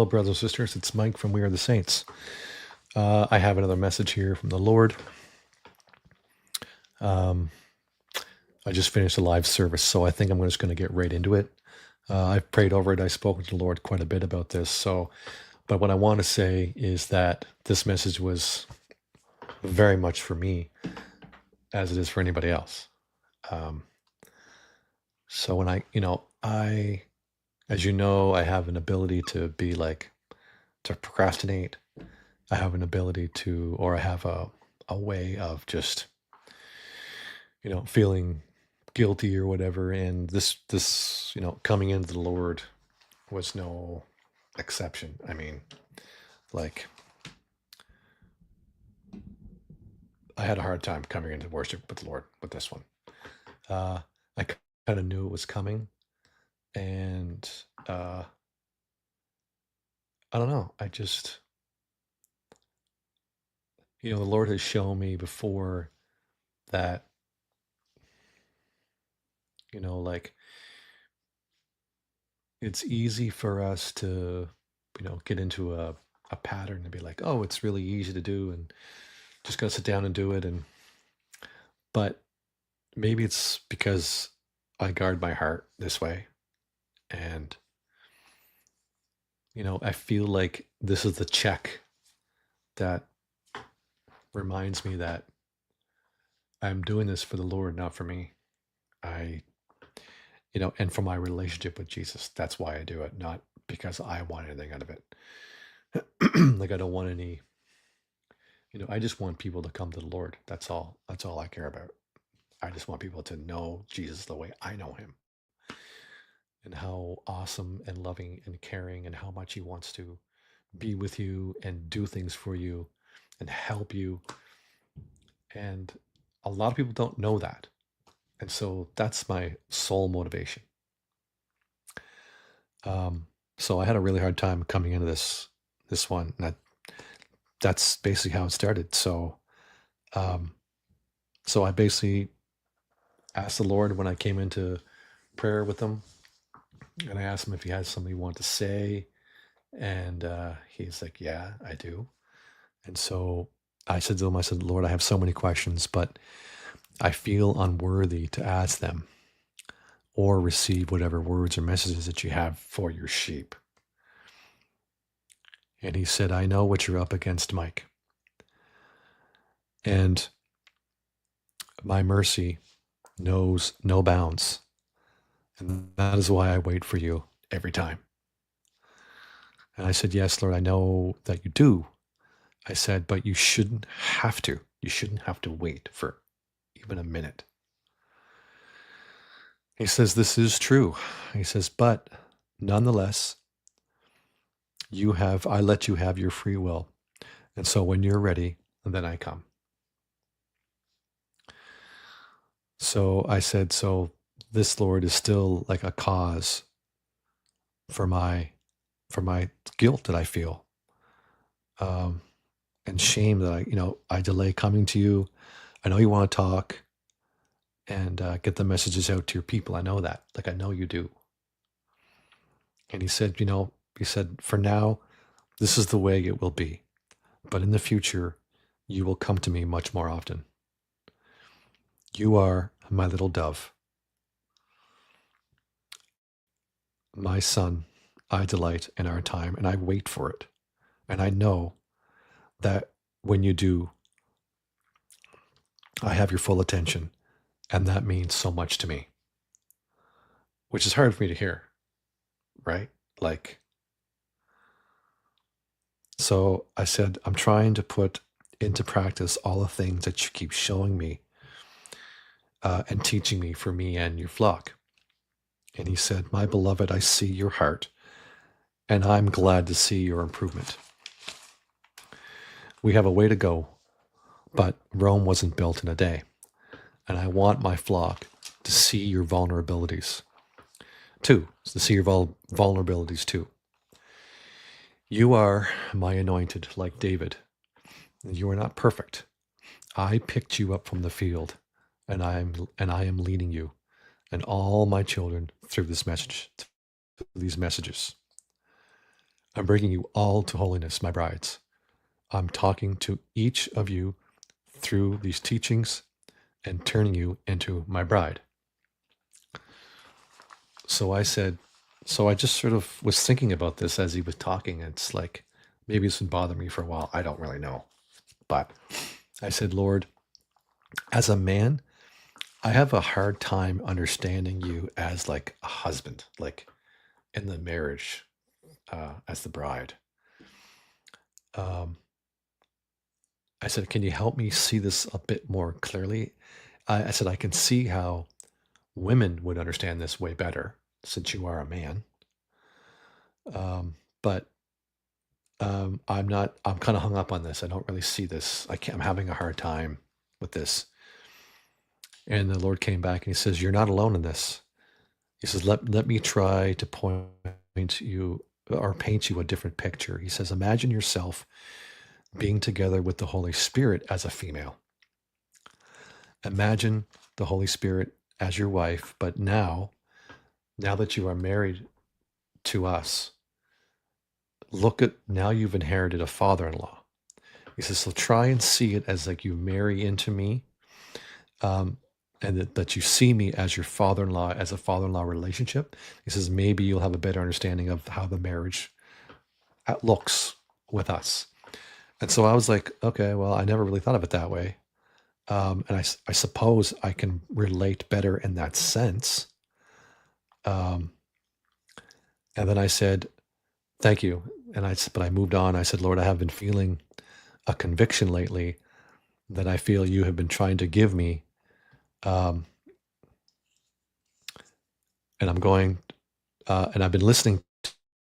brothers and sisters. It's Mike from We Are the Saints. I have another message here from the Lord. I just finished a live service, so I think I'm just going to get right into it. I've prayed over it. I've spoken to the Lord quite a bit about this. But what I want to say is that this message was very much for me, as it is for anybody else. So when as you know, I have an ability to to procrastinate. I have an ability or I have a way of just, feeling guilty or whatever. And this, coming into the Lord was no exception. I mean, I had a hard time coming into worship with the Lord with this one. I kind of knew it was coming. And I don't know. The Lord has shown me before that, it's easy for us to, get into a pattern and be like, oh, it's really easy to do and just gotta sit down and do it. But maybe it's because I guard my heart this way. And, I feel like this is the check that reminds me that I'm doing this for the Lord, not for me. And for my relationship with Jesus. That's why I do it, not because I want anything out of it. I don't want any, I just want people to come to the Lord. That's all. That's all I care about. I just want people to know Jesus the way I know him. And how awesome and loving and caring and how much he wants to be with you and do things for you and help you. And a lot of people don't know that. And so that's my sole motivation. So I had a really hard time coming into this one. And that's basically how it started. So I basically asked the Lord when I came into prayer with him, and I asked him if he had something he wanted to say. And he's like, yeah, I do. And so I said to him, Lord, I have so many questions, but I feel unworthy to ask them or receive whatever words or messages that you have for your sheep. And he said, I know what you're up against, Mike. And my mercy knows no bounds. And that is why I wait for you every time. And I said, yes, Lord, I know that you do. I said, but you shouldn't have to. You shouldn't have to wait for even a minute. He says, this is true. He says, but nonetheless, I let you have your free will. And so when you're ready, then I come. So I said, so this, Lord, is still like a cause for my guilt that I feel, and shame that I delay coming to you. I know you want to talk and get the messages out to your people. I know that, I know you do. And he said, for now, this is the way it will be, but in the future, you will come to me much more often. You are my little dove. My son, I delight in our time, and I wait for it. And I know that when you do, I have your full attention, and that means so much to me. Which is hard for me to hear, right? So I said, I'm trying to put into practice all the things that you keep showing me and teaching me for me and your flock. And he said, my beloved, I see your heart, and I'm glad to see your improvement. We have a way to go, but Rome wasn't built in a day. And I want my flock to see your vulnerabilities too. You are my anointed, like David. You are not perfect. I picked you up from the field, and I am leading you and all my children through these messages. I'm bringing you all to holiness, my brides. I'm talking to each of you through these teachings and turning you into my bride. So I said, so I just sort of was thinking about this as he was talking. It's like, maybe it's been bothering me for a while. I don't really know. But I said, Lord, as a man, I have a hard time understanding you as like a husband, like in the marriage, as the bride. Um, I said, can you help me see this a bit more clearly? I said, I can see how women would understand this way better since you are a man. But I'm kind of hung up on this. I don't really see this. I'm having a hard time with this. And the Lord came back and he says, you're not alone in this. He says, let me try to point you or paint you a different picture. He says, imagine yourself being together with the Holy Spirit as a female. Imagine the Holy Spirit as your wife, but now that you are married to us, now you've inherited a father-in-law. He says, so try and see it as like you marry into me, and that you see me as your father-in-law, as a father-in-law relationship. He says, maybe you'll have a better understanding of how the marriage looks with us. And so I was like, okay, well, I never really thought of it that way. And I suppose I can relate better in that sense. And then I said, thank you. But I moved on. I said, Lord, I have been feeling a conviction lately that I feel you have been trying to give me. And I'm going, and I've been listening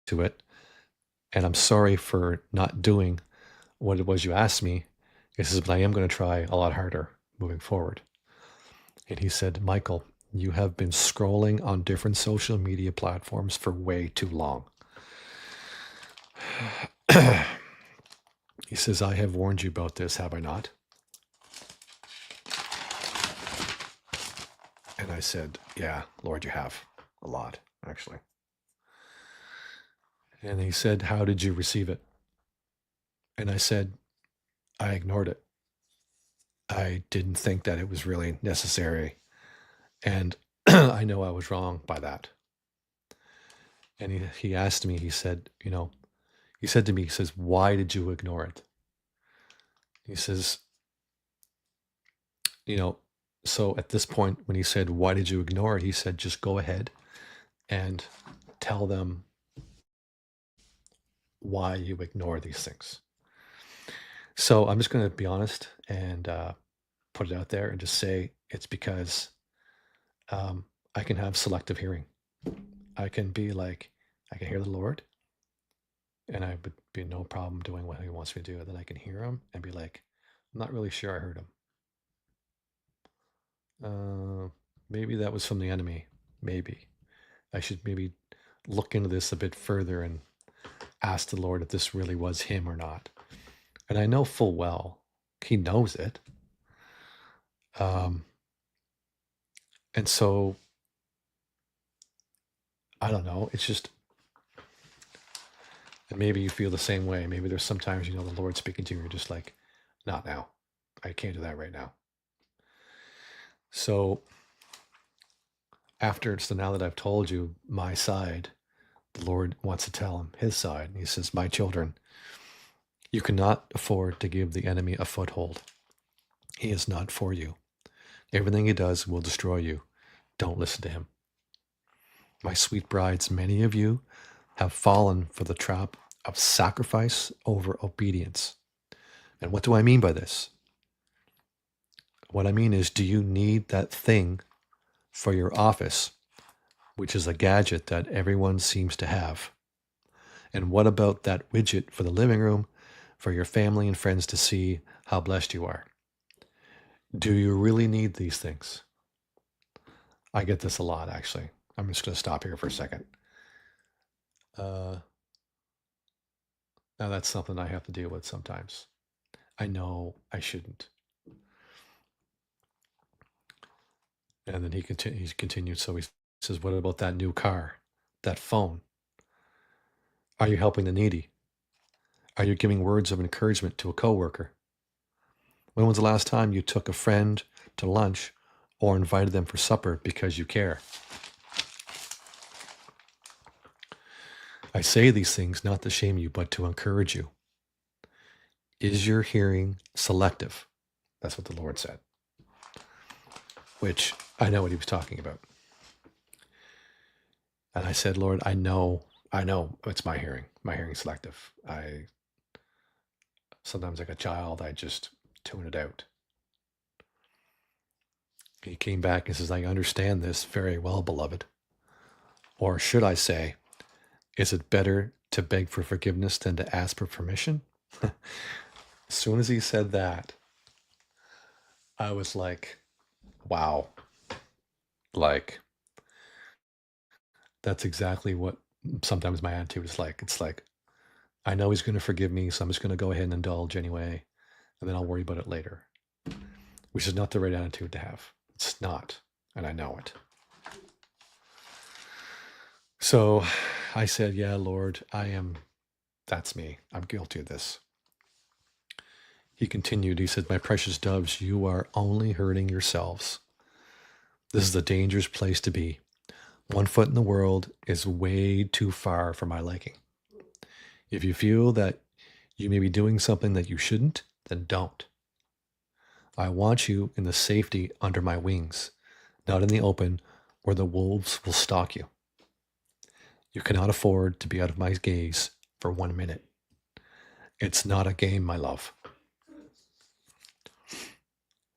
to it. And I'm sorry for not doing what it was you asked me. He says, but I am going to try a lot harder moving forward. And he said, Michael, you have been scrolling on different social media platforms for way too long. He says, I have warned you about this, have I not? And I said, yeah, Lord, you have. A lot, actually. And he said, how did you receive it? And I said, I ignored it. I didn't think that it was really necessary. And I know I was wrong by that. And he asked me, he said, he said to me, he says, why did you ignore it? He says, so at this point, when he said, why did you ignore it? He said, just go ahead and tell them why you ignore these things. So I'm just going to be honest and put it out there and just say it's because I can have selective hearing. I can be like, I can hear the Lord and I would be no problem doing what he wants me to do. Then I can hear him and be like, I'm not really sure I heard him. Maybe that was from the enemy. Maybe. I should maybe look into this a bit further and ask the Lord if this really was him or not. And I know full well he knows it. And so, I don't know. It's just, and maybe you feel the same way. Maybe there's sometimes, the Lord speaking to you, you're just like, not now. I can't do that right now. So now that I've told you my side, the Lord wants to tell him his side. He says, my children, you cannot afford to give the enemy a foothold. He is not for you. Everything he does will destroy you. Don't listen to him. My sweet brides, many of you have fallen for the trap of sacrifice over obedience. And what do I mean by this? What I mean is, do you need that thing for your office, which is a gadget that everyone seems to have? And what about that widget for the living room for your family and friends to see how blessed you are? Do you really need these things? I get this a lot, actually. I'm just going to stop here for a second. Now that's something I have to deal with sometimes. I know I shouldn't. And then he continued. So he says, what about that new car, that phone? Are you helping the needy? Are you giving words of encouragement to a coworker? When was the last time you took a friend to lunch or invited them for supper because you care? I say these things not to shame you, but to encourage you. Is your hearing selective? That's what the Lord said, which I know what he was talking about. And I said, Lord, I know it's my hearing. My hearing's selective. Sometimes like a child, I just tune it out. He came back and says, I understand this very well, beloved. Or should I say, is it better to beg for forgiveness than to ask for permission? As soon as he said that, I was like, wow. Like, that's exactly what sometimes my attitude is like. It's like, I know he's going to forgive me, so I'm just going to go ahead and indulge anyway, and then I'll worry about it later, which is not the right attitude to have. It's not, and I know it. So I said, yeah, Lord, that's me. I'm guilty of this. He continued, he said, my precious doves, you are only hurting yourselves. This is a dangerous place to be. One foot in the world is way too far for my liking. If you feel that you may be doing something that you shouldn't, then don't. I want you in the safety under my wings, not in the open where the wolves will stalk you. You cannot afford to be out of my gaze for 1 minute. It's not a game, my love.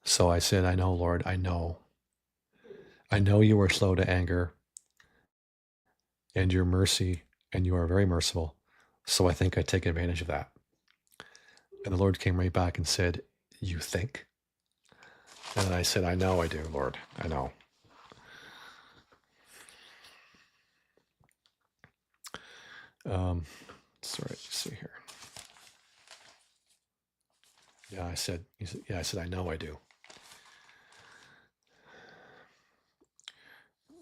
So I said, I know, Lord, I know. I know you are slow to anger and your mercy, and you are very merciful. So I think I take advantage of that. And the Lord came right back and said, you think? And I said, I know I do, Lord. I know. Sorry, let's see here. Yeah, I said, I know I do.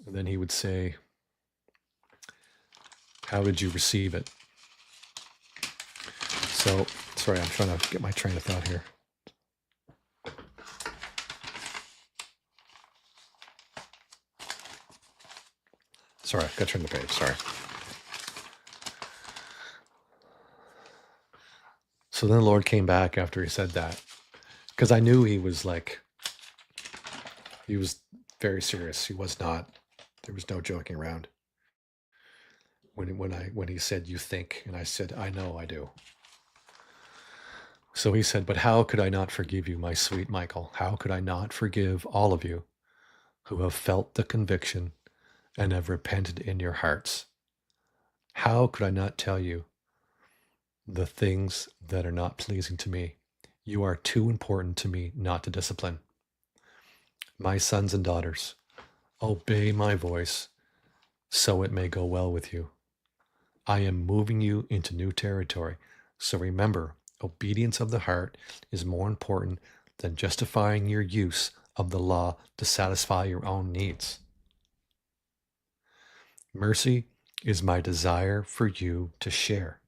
And then he would say, how did you receive it? So, sorry, I'm trying to get my train of thought here. Sorry, I got to turn the page, sorry. So then the Lord came back after he said that, because I knew he was very serious. He was not, there was no joking around. When he said, you think, and I said, I know I do. So he said, but how could I not forgive you, my sweet Michael? How could I not forgive all of you who have felt the conviction and have repented in your hearts? How could I not tell you the things that are not pleasing to me? You are too important to me not to discipline. My sons and daughters, obey my voice so it may go well with you. I am moving you into new territory. So remember, obedience of the heart is more important than justifying your use of the law to satisfy your own needs. Mercy is my desire for you to share.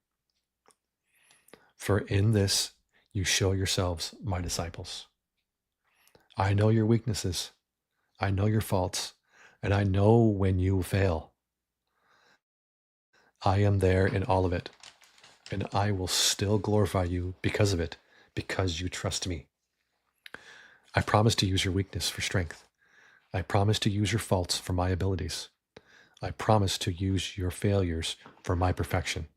For in this you show yourselves my disciples. I know your weaknesses. I know your faults. And I know when you fail. I am there in all of it. And I will still glorify you because of it, because you trust me. I promise to use your weakness for strength. I promise to use your faults for my abilities. I promise to use your failures for my perfection,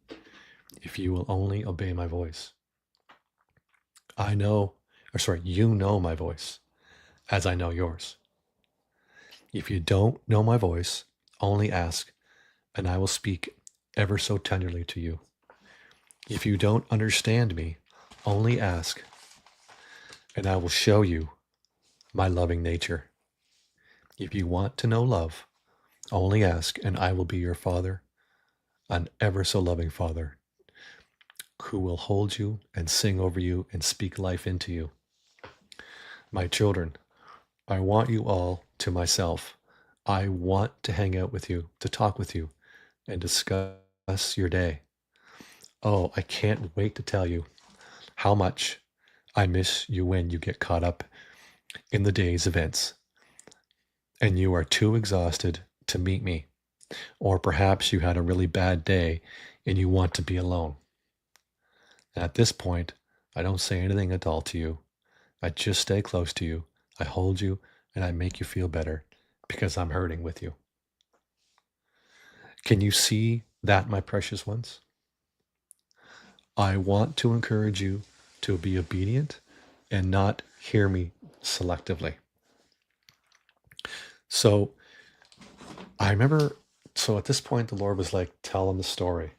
if you will only obey my voice. You know my voice, as I know yours. If you don't know my voice, only ask, and I will speak ever so tenderly to you. If you don't understand me, only ask, and I will show you my loving nature. If you want to know love, only ask, and I will be your Father, an ever so loving Father, who will hold you and sing over you and speak life into you. My children, I want you all to myself. I want to hang out with you, to talk with you, and discuss your day. Oh, I can't wait to tell you how much I miss you when you get caught up in the day's events and you are too exhausted to meet me. Or perhaps you had a really bad day and you want to be alone. At this point, I don't say anything at all to you. I just stay close to you. I hold you and I make you feel better because I'm hurting with you. Can you see that, my precious ones? I want to encourage you to be obedient and not hear me selectively. So I remember, so at this point, the Lord was like, tell them the story.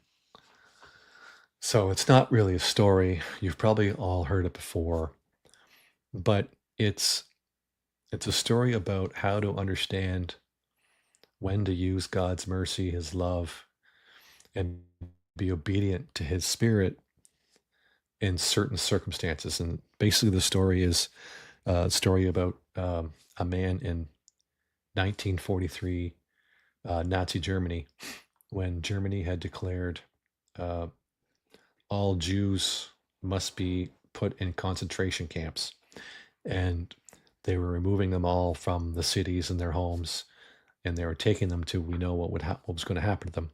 So it's not really a story. You've probably all heard it before, but it's a story about how to understand when to use God's mercy, his love, and be obedient to his spirit in certain circumstances. And basically the story is a story about a man in 1943 Nazi Germany, when Germany had declared all Jews must be put in concentration camps. And they were removing them all from the cities and their homes, and they were taking them to, we know what was going to happen to them.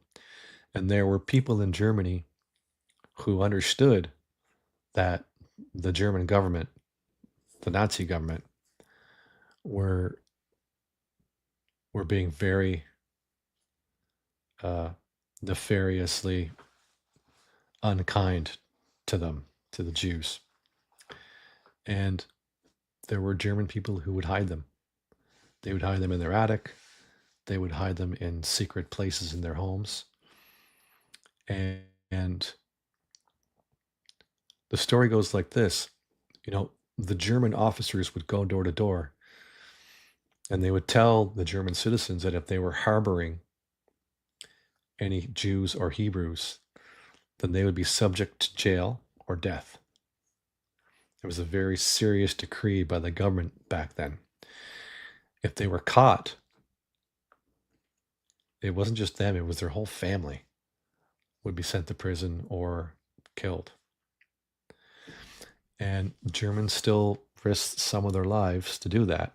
And there were people in Germany who understood that the German government, the Nazi government, were being very nefariously unkind to them, to the Jews. And there were German people who would hide them. They would hide them in their attic. They would hide them in secret places in their homes. And the story goes like this. You know, the German officers would go door to door, and they would tell the German citizens that if they were harboring any Jews or Hebrews, then they would be subject to jail or death. It was a very serious decree by the government back then. If they were caught, it wasn't just them, it was their whole family would be sent to prison or killed. And Germans still risked some of their lives to do that.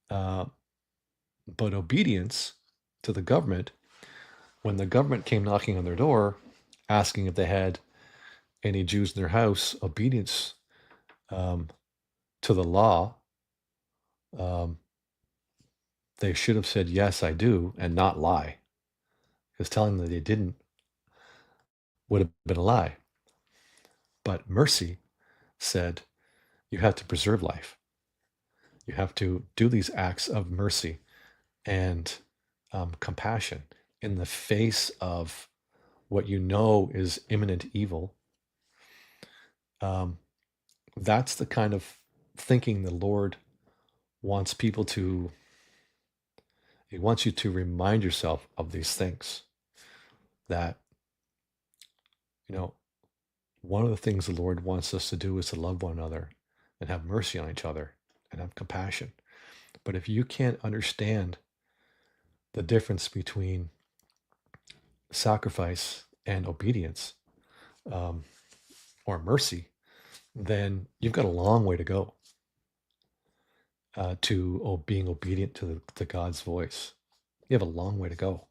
But obedience to the government, when the government came knocking on their door, asking if they had any Jews in their house, obedience to the law, they should have said, yes, I do, and not lie. Because telling them that they didn't would have been a lie. But mercy said, you have to preserve life. You have to do these acts of mercy and compassion in the face of what you know is imminent evil. That's the kind of thinking the Lord wants people to. He wants you to remind yourself of these things. That, you know, one of the things the Lord wants us to do is to love one another and have mercy on each other and have compassion. But if you can't understand the difference between sacrifice and obedience, or mercy, then you've got a long way to go to being obedient to God's voice. You have a long way to go.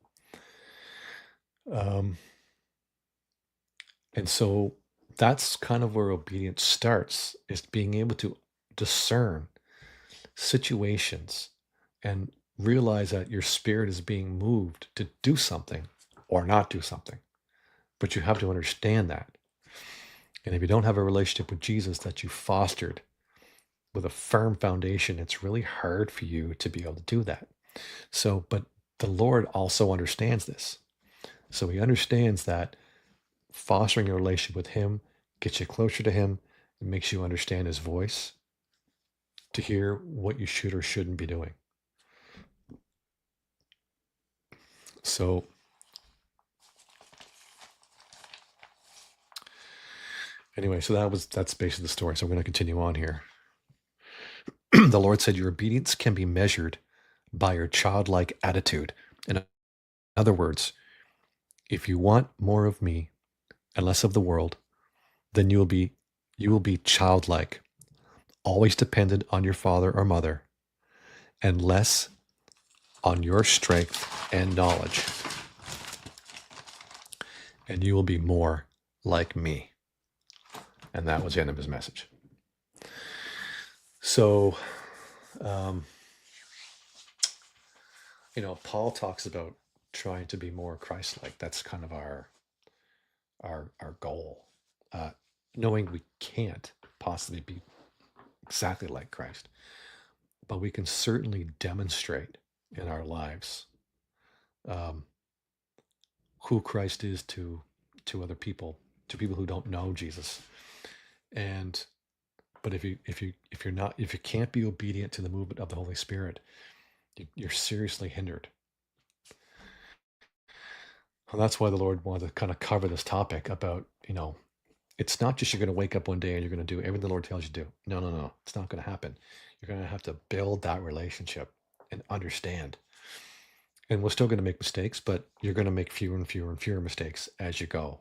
And so that's kind of where obedience starts, is being able to discern situations and realize that your spirit is being moved to do something or not do something. But you have to understand that. And if you don't have a relationship with Jesus that you fostered with a firm foundation, it's really hard for you to be able to do that. So, but the Lord also understands this. So he understands that fostering a relationship with him gets you closer to him and makes you understand his voice to hear what you should or shouldn't be doing. So anyway, so that's basically the story. So I'm going to continue on here. The Lord said, your obedience can be measured by your childlike attitude. In other words, if you want more of me, and less of the world, then you will be childlike, always dependent on your father or mother, and less on your strength and knowledge. And you will be more like me. And that was the end of his message. So, Paul talks about trying to be more Christ-like. That's kind of our goal. Knowing we can't possibly be exactly like Christ, but we can certainly demonstrate in our lives who Christ is to other people, to people who don't know Jesus. But if you can't be obedient to the movement of the Holy Spirit, you're seriously hindered. And that's why the Lord wanted to kind of cover this topic about, it's not just you're going to wake up one day and you're going to do everything the Lord tells you to do. No. It's not going to happen. You're going to have to build that relationship and understand. And we're still going to make mistakes, but you're going to make fewer and fewer and fewer mistakes as you go.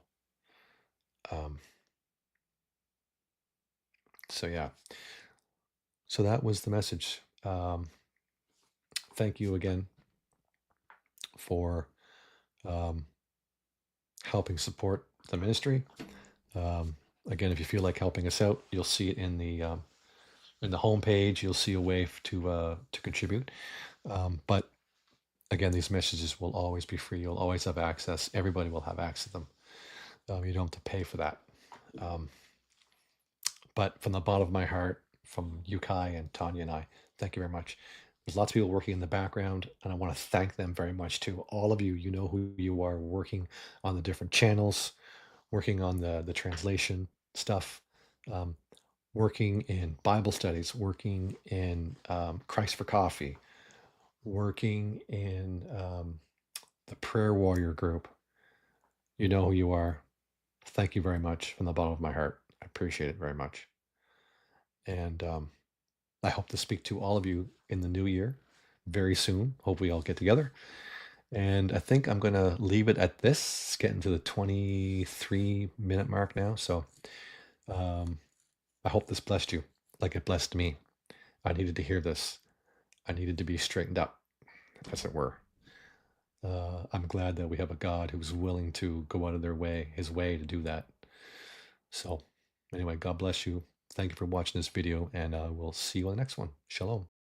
So yeah. So that was the message. Thank you again for helping support the ministry. Again, if you feel like helping us out, you'll see it in the homepage. You'll see a way to contribute. But again, these messages will always be free. You'll always have access. Everybody will have access to them. You don't have to pay for that. But from the bottom of my heart, from Yukai and Tanya and I, thank you very much. There's lots of people working in the background, and I want to thank them very much too. All of you, you know who you are, working on the different channels, working on the translation stuff, working in Bible studies, working in Christ for Coffee, working in the Prayer Warrior group. You know who you are. Thank you very much from the bottom of my heart. I appreciate it very much. And I hope to speak to all of you in the new year very soon. Hope we all get together. And I think I'm going to leave it at this. It's getting to the 23-minute mark now. So I hope this blessed you like it blessed me. I needed to hear this. I needed to be straightened up, as it were. I'm glad that we have a God who's willing to go out of his way to do that. So anyway, God bless you. Thank you for watching this video, and we'll see you on the next one. Shalom.